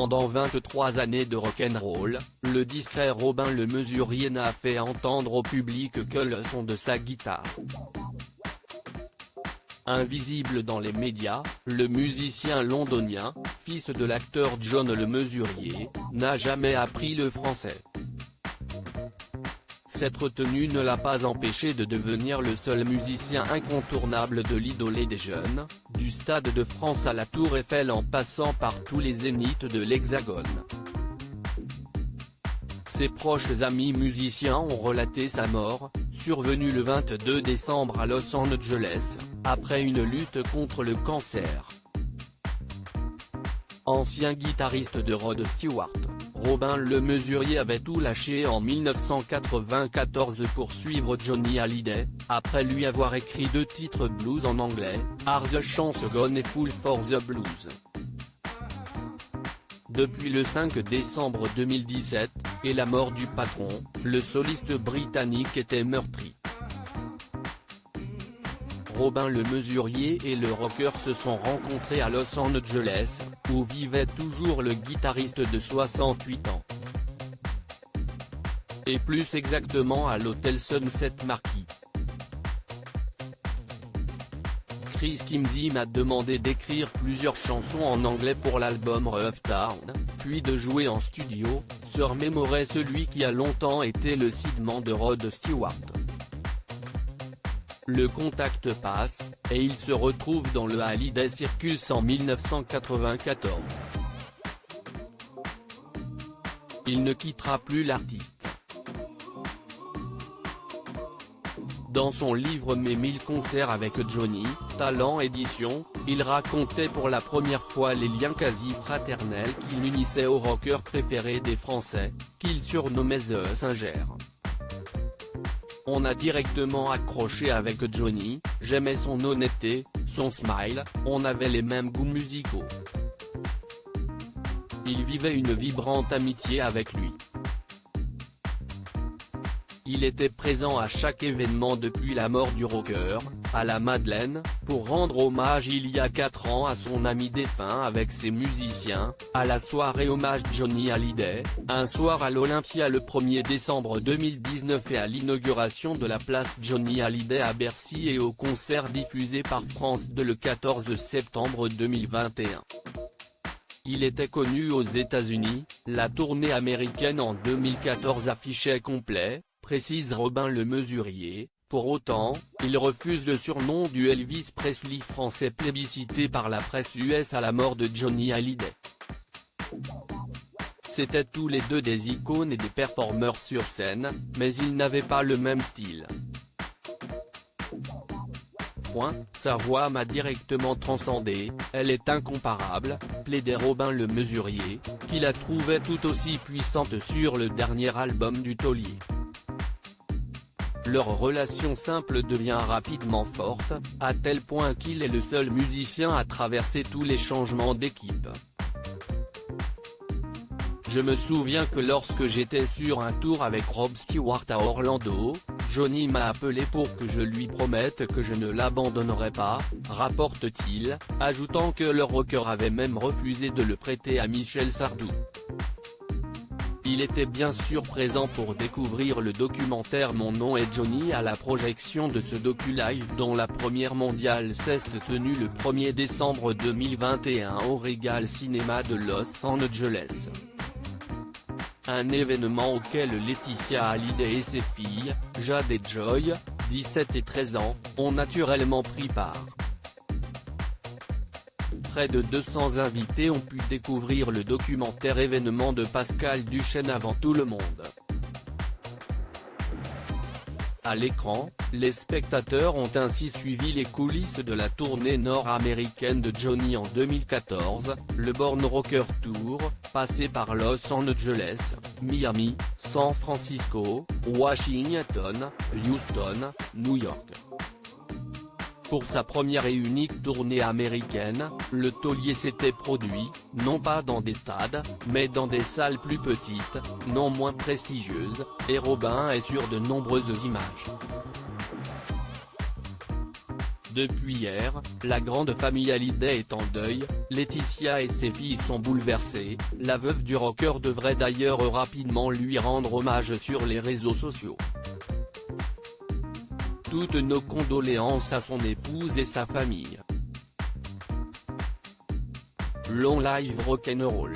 Pendant 23 années de rock'n'roll, le discret Robin le Mesurier n'a fait entendre au public que le son de sa guitare. Invisible dans les médias, le musicien londonien, fils de l'acteur John le Mesurier, n'a jamais appris le français. Cette retenue ne l'a pas empêché de devenir le seul musicien incontournable de l'idolé des jeunes, du Stade de France à la Tour Eiffel en passant par tous les zéniths de l'Hexagone. Ses proches amis musiciens ont relaté sa mort, survenue le 22 décembre à Los Angeles, après une lutte contre le cancer. Ancien guitariste de Rod Stewart, Robin le Mesurier avait tout lâché en 1994 pour suivre Johnny Hallyday, après lui avoir écrit 2 titres blues en anglais, Are the Chance Gone et Fool for the Blues. Depuis le 5 décembre 2017, et la mort du patron, le soliste britannique était meurtri. Robin le Mesurier et le rocker se sont rencontrés à Los Angeles, où vivait toujours le guitariste de 68 ans. Et plus exactement à l'hôtel Sunset Marquis. Chris Kimsey m'a demandé d'écrire plusieurs chansons en anglais pour l'album Rough Town, puis de jouer en studio, se remémorait celui qui a longtemps été le sidement de Rod Stewart. Le contact passe, et il se retrouve dans le Hallyday Circus en 1994. Il ne quittera plus l'artiste. Dans son livre Mes 1000 concerts avec Johnny, Talent Édition, il racontait pour la première fois les liens quasi fraternels qui l'unissaient au rocker préféré des Français, qu'il surnommait The Singer. On a directement accroché avec Johnny, j'aimais son honnêteté, son smile, on avait les mêmes goûts musicaux. Il vivait une vibrante amitié avec lui. Il était présent à chaque événement depuis la mort du rocker, à la Madeleine, pour rendre hommage il y a 4 ans à son ami défunt avec ses musiciens, à la soirée hommage Johnny Hallyday, un soir à l'Olympia le 1er décembre 2019 et à l'inauguration de la place Johnny Hallyday à Bercy et au concert diffusé par France 2 le 14 septembre 2021. Il était connu aux États-Unis, la tournée américaine en 2014 affichait complet, précise Robin le Mesurier. Pour autant, il refuse le surnom du Elvis Presley français plébiscité par la presse US à la mort de Johnny Hallyday. C'étaient tous les deux des icônes et des performeurs sur scène, mais ils n'avaient pas le même style. Sa voix m'a directement transcendé, elle est incomparable, plaidait Robin le Mesurier, qui la trouvait tout aussi puissante sur le dernier album du taulier. Leur relation simple devient rapidement forte, à tel point qu'il est le seul musicien à traverser tous les changements d'équipe. Je me souviens que lorsque j'étais sur un tour avec Rod Stewart à Orlando, Johnny m'a appelé pour que je lui promette que je ne l'abandonnerai pas, rapporte-t-il, ajoutant que le rocker avait même refusé de le prêter à Michel Sardou. Il était bien sûr présent pour découvrir le documentaire Mon nom est Johnny à la projection de ce docu-live dont la première mondiale s'est tenue le 1er décembre 2021 au Regal Cinéma de Los Angeles. Un événement auquel Laetitia Hallyday et ses filles, Jade et Joy, 17 et 13 ans, ont naturellement pris part. Près de 200 invités ont pu découvrir le documentaire événement de Pascal Duchesne avant tout le monde. À l'écran, les spectateurs ont ainsi suivi les coulisses de la tournée nord-américaine de Johnny en 2014, le Born Rocker Tour, passé par Los Angeles, Miami, San Francisco, Washington, Houston, New York. Pour sa première et unique tournée américaine, le taulier s'était produit, non pas dans des stades, mais dans des salles plus petites, non moins prestigieuses, et Robin est sur de nombreuses images. Depuis hier, la grande famille Hallyday est en deuil, Laetitia et ses filles sont bouleversées, la veuve du rocker devrait d'ailleurs rapidement lui rendre hommage sur les réseaux sociaux. Toutes nos condoléances à son épouse et sa famille. Long live rock'n'roll.